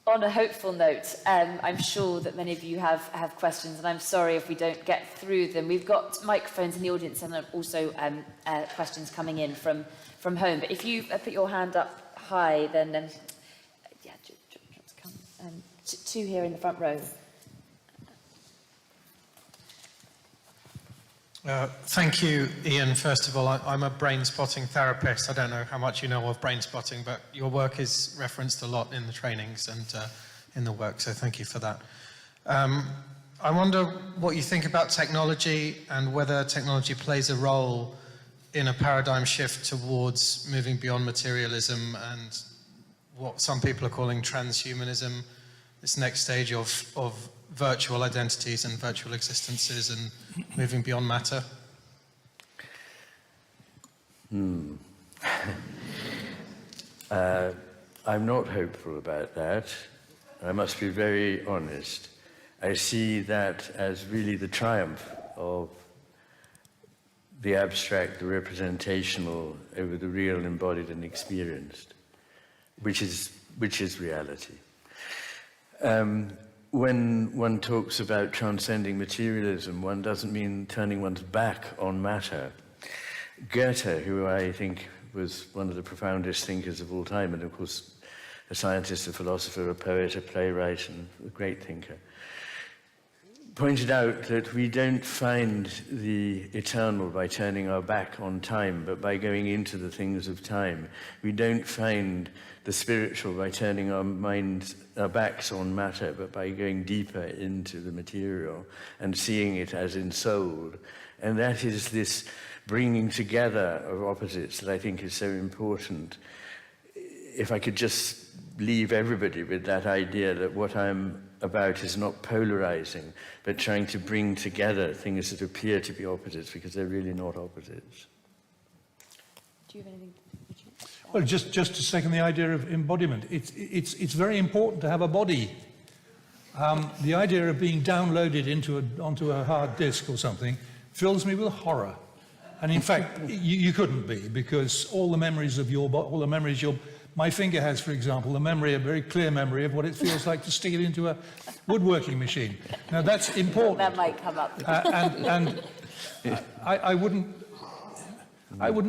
On a hopeful note, I'm sure that many of you have questions, and I'm sorry if we don't get through them. We've got microphones in the audience and also questions coming in from home. But if you put your hand up high, then yeah, just come. Two here in the front row. Thank you, Iain. First of all, I'm a brain spotting therapist. I don't know how much you know of brain spotting, but your work is referenced a lot in the trainings and in the work, so thank you for that. I wonder what you think about technology and whether technology plays a role in a paradigm shift towards moving beyond materialism and what some people are calling transhumanism, this next stage of virtual identities and virtual existences and moving beyond matter? I'm not hopeful about that. I must be very honest. I see that as really the triumph of the abstract, the representational over the real, embodied and experienced, which is reality. When one talks about transcending materialism, one doesn't mean turning one's back on matter. Goethe, who I think was one of the profoundest thinkers of all time, and of course a scientist, a philosopher, a poet, a playwright, and a great thinker, pointed out that we don't find the eternal by turning our back on time, but by going into the things of time. We don't find the spiritual by turning our backs on matter, but by going deeper into the material and seeing it as ensouled. And that is this bringing together of opposites that I think is so important. If I could just leave everybody with that idea that what I'm about is not polarizing, but trying to bring together things that appear to be opposites, because they're really not opposites. Do you have anything? Well, just to second the idea of embodiment, it's very important to have a body. The idea of being downloaded onto a hard disk or something fills me with horror. And in fact, you couldn't be, because all the memories of my finger has, for example, a very clear memory of what it feels like to stick it into a woodworking machine. Now that's important. That might come up. And I wouldn't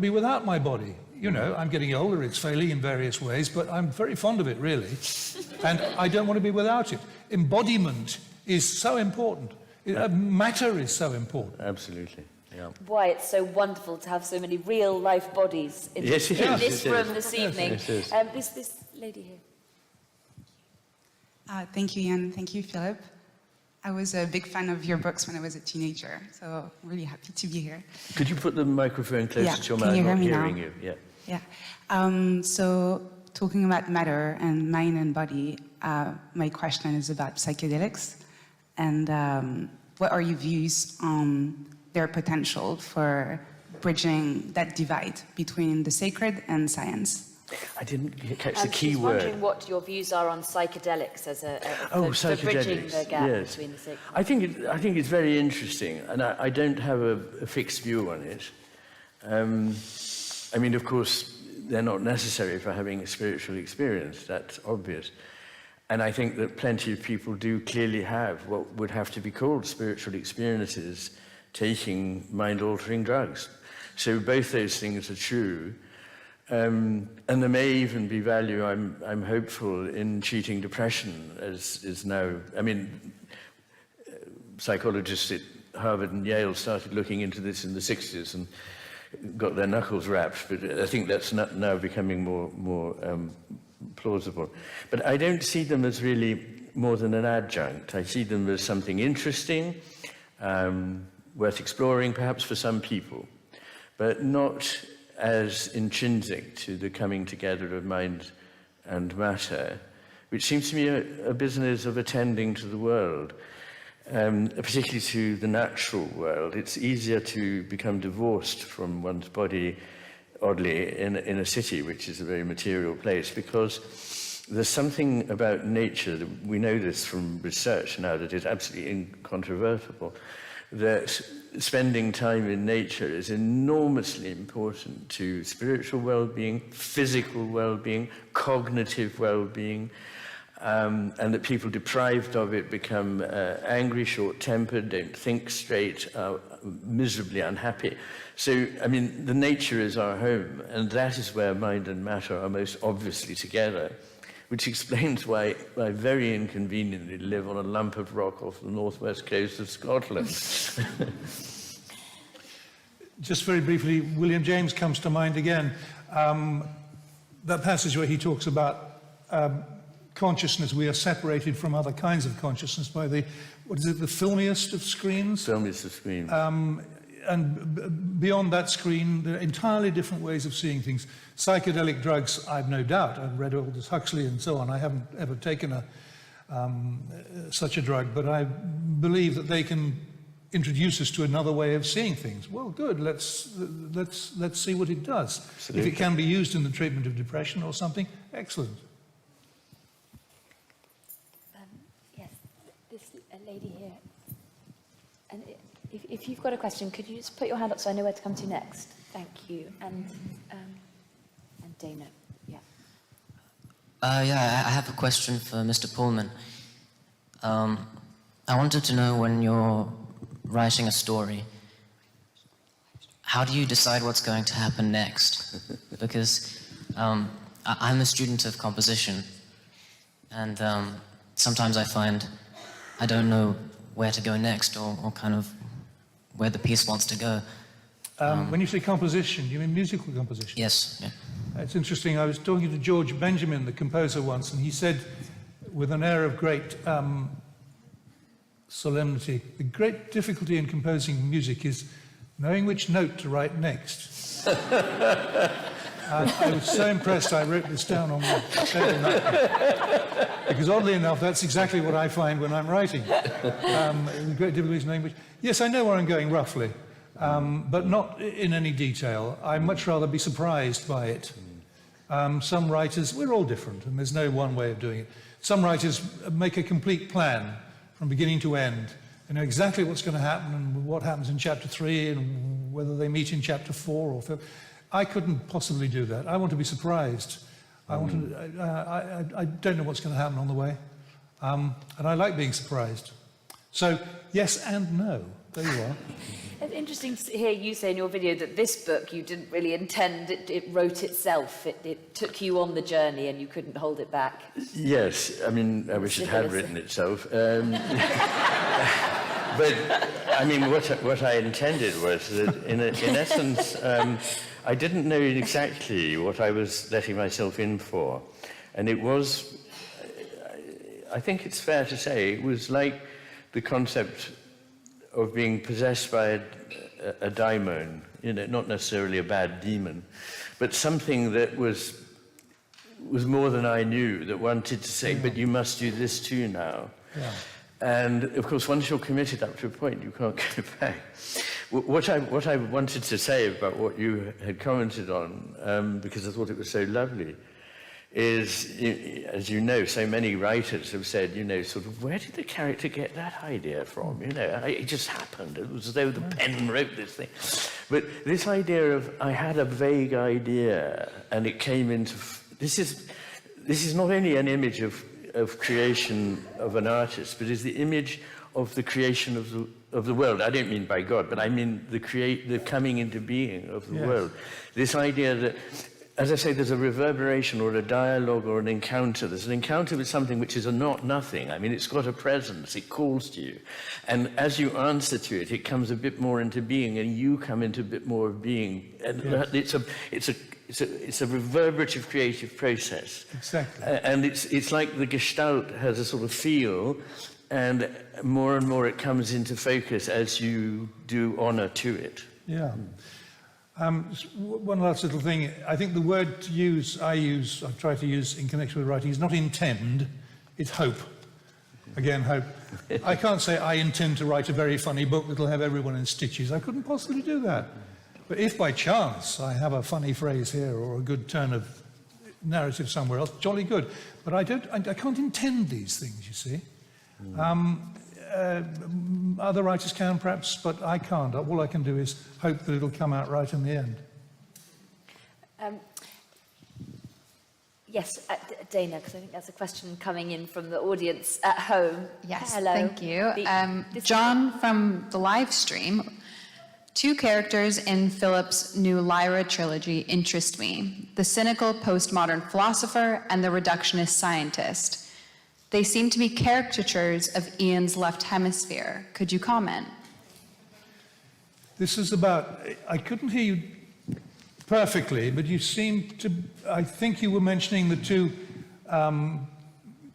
be without my body. You know, I'm getting older, it's failing in various ways, but I'm very fond of it, really. And I don't want to be without it. Embodiment is so important. Matter is so important. Absolutely. Yeah. Why it's so wonderful to have so many real-life bodies in this room this evening. This lady here. Thank you, Iain. Thank you, Philip. I was a big fan of your books when I was a teenager, so I'm really happy to be here. Could you put the microphone closer to your mouth? Can you hear I'm me not hearing now? you. Yeah. Yeah. So talking about matter and mind and body, my question is about psychedelics. And what are your views on their potential for bridging that divide between the sacred and science? I didn't catch the key she's word. wondering what your views are on psychedelics as for bridging the gap between the sacred. I think it's very interesting, and I don't have a fixed view on it. I mean, of course, they're not necessary for having a spiritual experience. That's obvious. And I think that plenty of people do clearly have what would have to be called spiritual experiences, taking mind-altering drugs. So both those things are true. And there may even be value, I'm hopeful, in treating depression, as is now. I mean, psychologists at Harvard and Yale started looking into this in the 60s and got their knuckles rapped, but I think that's now becoming more plausible. But I don't see them as really more than an adjunct. I see them as something interesting, worth exploring perhaps for some people, but not as intrinsic to the coming together of mind and matter, which seems to me a business of attending to the world, particularly to the natural world. It's easier to become divorced from one's body, oddly, in a city, which is a very material place, because there's something about nature, that we know this from research now, that is absolutely incontrovertible, that spending time in nature is enormously important to spiritual well-being, physical well-being, cognitive well-being. and that people deprived of it become angry, short-tempered, don't think straight, are miserably unhappy. So, I mean, the nature is our home, and that is where mind and matter are most obviously together, which explains why I very inconveniently live on a lump of rock off the northwest coast of Scotland. Just very briefly, William James comes to mind again. That passage where he talks about consciousness, we are separated from other kinds of consciousness by the, what is it, the filmiest of screens? Filmiest of screens. And beyond that screen, there are entirely different ways of seeing things. Psychedelic drugs, I've no doubt. I've read Aldous Huxley and so on. I haven't ever taken such a drug, but I believe that they can introduce us to another way of seeing things. Well, good. Let's see what it does. Absolutely. If it can be used in the treatment of depression or something, excellent. Yes, this lady here. And if you've got a question, could you just put your hand up so I know where to come to next? Thank you. And Dana, yeah. Yeah, I have a question for Mr. Pullman. I wanted to know, when you're writing a story, how do you decide what's going to happen next? Because I'm a student of composition, and sometimes I find I don't know where to go next, or kind of where the piece wants to go. When you say composition, you mean musical composition? Yes. Yeah. It's interesting. I was talking to George Benjamin, the composer, once, and he said, with an air of great solemnity, the great difficulty in composing music is knowing which note to write next. I was so impressed I wrote this down on my table napkin. Because oddly enough, that's exactly what I find when I'm writing. The great difficulty is knowing which... Yes, I know where I'm going roughly, but not in any detail. I'd much rather be surprised by it. Some writers, we're all different, and there's no one way of doing it. Some writers make a complete plan from beginning to end. They know exactly what's going to happen and what happens in chapter 3 and whether they meet in chapter 4 or 5. I couldn't possibly do that. I want to be surprised. I don't know what's going to happen on the way. And I like being surprised. So, yes and no. There you are. It's interesting to hear you say in your video that this book you didn't really intend, it wrote itself, it took you on the journey and you couldn't hold it back. Yes, I mean, I wish it had written itself. But, I mean, what I intended was that, in essence, I didn't know exactly what I was letting myself in for. And it was, I think it's fair to say, it was like the concept of being possessed by a daimon, you know, not necessarily a bad demon, but something that was more than I knew, that wanted to say, but you must do this too now. Yeah. And of course, once you're committed up to a point, you can't go back. What I wanted to say about what you had commented on, because I thought it was so lovely, is, as you know, so many writers have said, you know, sort of, where did the character get that idea from? You know, it just happened. It was as though the pen wrote this thing. But this idea of, I had a vague idea, and it came into... This is not only an image of creation of an artist, but is the image of the creation of the world. I don't mean by God, but I mean the coming into being of the world. This idea that, as I say, there's a reverberation or a dialogue or an encounter. There's an encounter with something which is a nothing. I mean, it's got a presence. It calls to you. And as you answer to it, it comes a bit more into being, and you come into a bit more of being. And it's a reverberative creative process. Exactly. And it's like the Gestalt has a sort of feel, and more it comes into focus as you do honor to it. Yeah. One last little thing. I think the word I try to use in connection with writing is not intend, it's hope. Again, hope. I can't say I intend to write a very funny book that'll have everyone in stitches. I couldn't possibly do that. But if by chance I have a funny phrase here or a good turn of narrative somewhere else, jolly good. But I can't intend these things, you see. Other writers can, perhaps, but I can't. All I can do is hope that it'll come out right in the end. Yes, Dana, because I think that's a question coming in from the audience at home. Yes, Hello. thank you. This- John from the live stream. 2 characters in Philip's new Lyra trilogy interest me: the cynical postmodern philosopher and the reductionist scientist. They seem to be caricatures of Ian's left hemisphere. Could you comment? This is about, I couldn't hear you perfectly, but you seemed to, I think you were mentioning the 2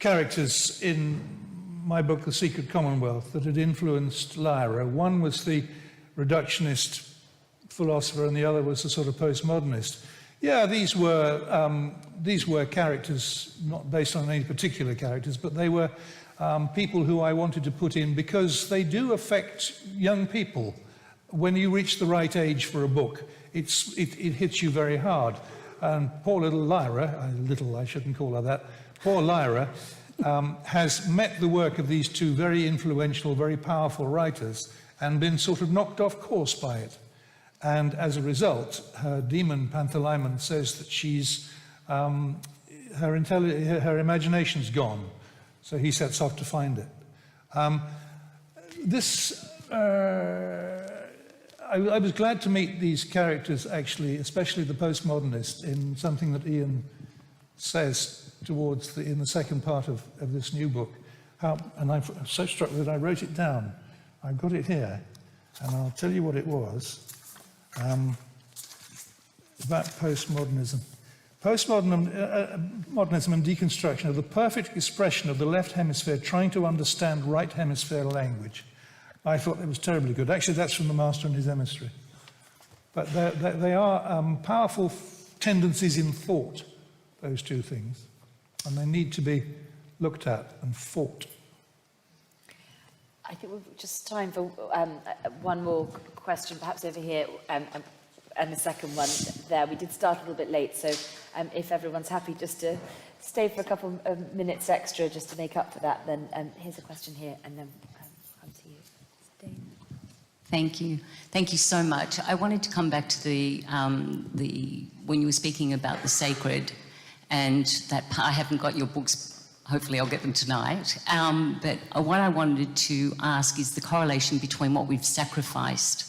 characters in my book, The Secret Commonwealth, that had influenced Lyra. One was the reductionist philosopher and the other was the sort of postmodernist. Yeah, these were characters, not based on any particular characters, but they were people who I wanted to put in because they do affect young people. When you reach the right age for a book, it hits you very hard. And poor little Lyra, I shouldn't call her that, poor Lyra has met the work of these 2 very influential, very powerful writers and been sort of knocked off course by it. And as a result, her demon, Pantalaimon, says that she's, her imagination's gone. So he sets off to find it. I was glad to meet these characters, actually, especially the postmodernist, in something that Ian says towards in the second part of this new book. And I'm so struck that I wrote it down. I've got it here, and I'll tell you what it was. About postmodernism. Postmodernism and deconstruction are the perfect expression of the left hemisphere trying to understand right hemisphere language. I thought it was terribly good. Actually, that's from the Master and His Emissary. But they are powerful tendencies in thought, those 2 things. And they need to be looked at and fought. I think we've just time for one more question, perhaps over here, and the second one there. We did start a little bit late, so if everyone's happy just to stay for a couple of minutes extra just to make up for that, then here's a question here, and then come to you. Dana. Thank you. Thank you so much. I wanted to come back to the when you were speaking about the sacred, and that I haven't got your books. Hopefully I'll get them tonight. But what I wanted to ask is the correlation between what we've sacrificed.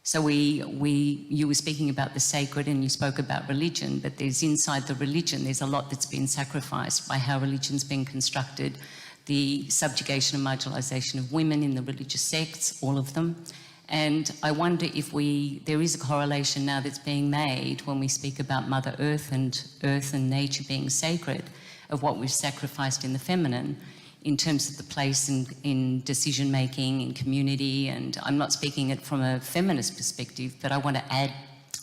So you were speaking about the sacred and you spoke about religion, but there's inside the religion, there's a lot that's been sacrificed by how religion's been constructed, the subjugation and marginalisation of women in the religious sects, all of them. And I wonder if there is a correlation now that's being made when we speak about Mother Earth and nature being sacred, of what we've sacrificed in the feminine in terms of the place in decision-making, in community, and I'm not speaking it from a feminist perspective, but I want to add,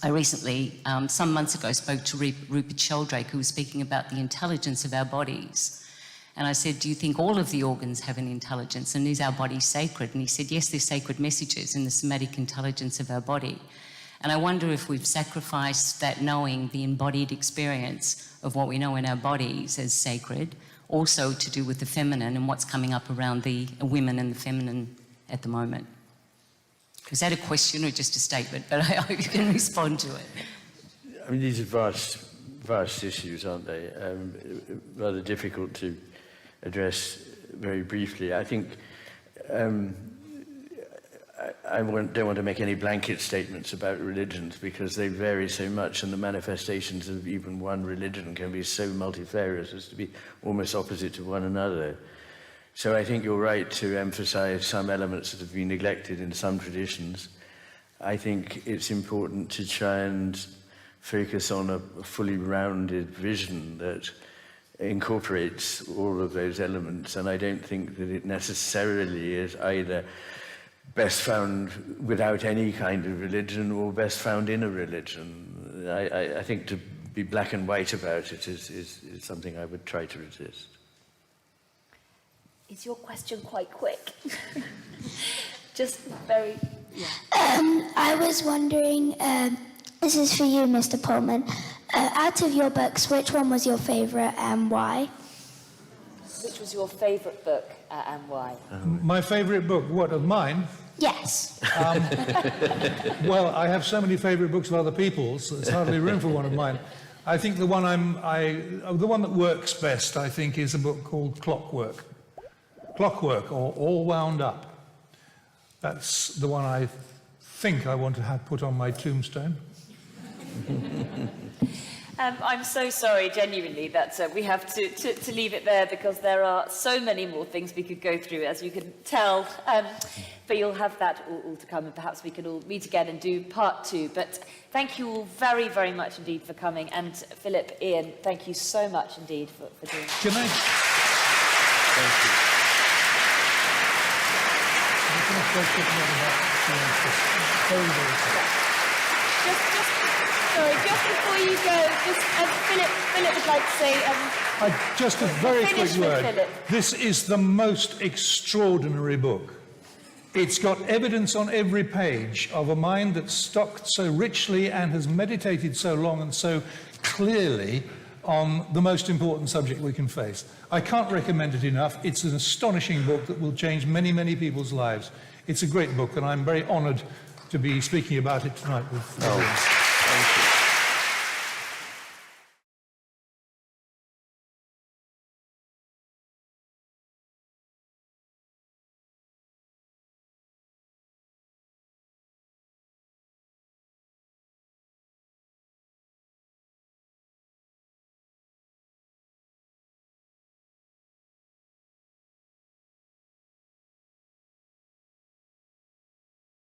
I recently, some months ago, spoke to Rupert Sheldrake, who was speaking about the intelligence of our bodies. And I said, do you think all of the organs have an intelligence, and is our body sacred? And he said, yes, there's sacred messages in the somatic intelligence of our body. And I wonder if we've sacrificed that knowing, the embodied experience of what we know in our bodies as sacred, also to do with the feminine and what's coming up around the women and the feminine at the moment. Is that a question or just a statement? But I hope you can respond to it. I mean, these are vast issues, aren't they? Rather difficult to address very briefly. I think I don't want to make any blanket statements about religions because they vary so much, and the manifestations of even one religion can be so multifarious as to be almost opposite to one another. So I think you're right to emphasize some elements that have been neglected in some traditions. I think it's important to try and focus on a fully rounded vision that incorporates all of those elements, and I don't think that it necessarily is either best found without any kind of religion or best found in a religion. I think to be black and white about it is something I would try to resist. Is your question quite quick? Just very... Yeah. I was wondering, this is for you, Mr. Pullman. Out of your books, which one was your favourite and why? Which was your favourite book and why? My favourite book, what, of mine? Yes. Well, I have so many favourite books of other people's, there's hardly room for one of mine. I think the one the one that works best, I think, is a book called Clockwork. Clockwork, or All Wound Up. That's the one I think I want to have put on my tombstone. I'm so sorry, genuinely, that we have to leave it there, because there are so many more things we could go through, as you can tell. But you'll have that all to come, and perhaps we can all meet again and do part 2. But thank you all very, very much indeed for coming. And Philip, Iain, thank you so much indeed for doing that. Can I? Thank you. Just before you go, Philip would like to say... Just a very quick finish with word. Philip. This is the most extraordinary book. It's got evidence on every page of a mind that's stocked so richly and has meditated so long and so clearly on the most important subject we can face. I can't recommend it enough. It's an astonishing book that will change many, many people's lives. It's a great book, and I'm very honoured to be speaking about it tonight with everyone.